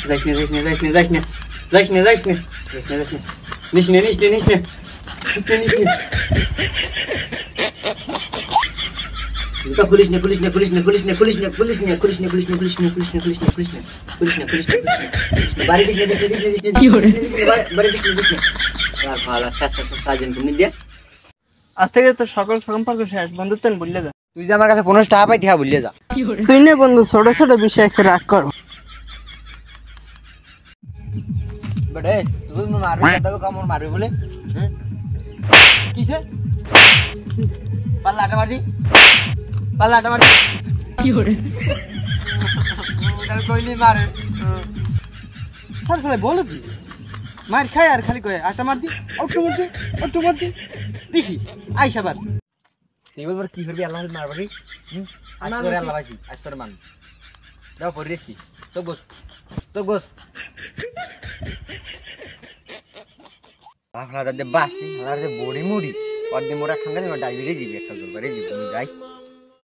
যাইস নে যাইস নে যাইস নে যাইস নে যাইস নে যাইস নে যাইস নে যাইস নে নিস নে নিস নে নিস নে নিস নে জুতা খুলিস নে খুলিস নে খুলিস নে খুলিস নে খুলিস নে খুলিস নে খুলিস নে খুলিস নে খুলিস নে খুলিস নে খুলিস নে খুলিস নে খুলিস নে খুলিস নে বাড়ি দিস নে দিস নে দিস নে দিস নে বাড়ি দিস নে দিস নে আর ভালো সাজন তুমি দে আজ থেকে তো সকল সম্পর্ক শেষ, বন্ধুত্ব ভুলে যা। তুই যে আমার কাছে কোনো টাকা পাই দেখা ভুলিয়ে যা। তুই নে বন্ধু ছোট ছোট বিষয় একটু রাগ করো। বেটা তুই মারবি দাদা কামড় মারবি বলে হ্যাঁ কিসে পাল্লা আটা মার দি পাল্লা আটা মার দি কি করে কাল কইলি মারে আর খালি বলো তুই মার খায় আর খালি কয় আটা মার দি অটো মার দি দিছি আইসা বাদ তুই বলবার কি করবি আল্লাহ মারবি আজ করে আল্লাহ ভাই আজ তোর মান দাও পরিরেছি তো বস আপনাদের বাসি আর যে বড়ি মুড়ি অর্ধে মোরা খান্দা ডায়াবেটিস দিবি একটা জোর করে যাই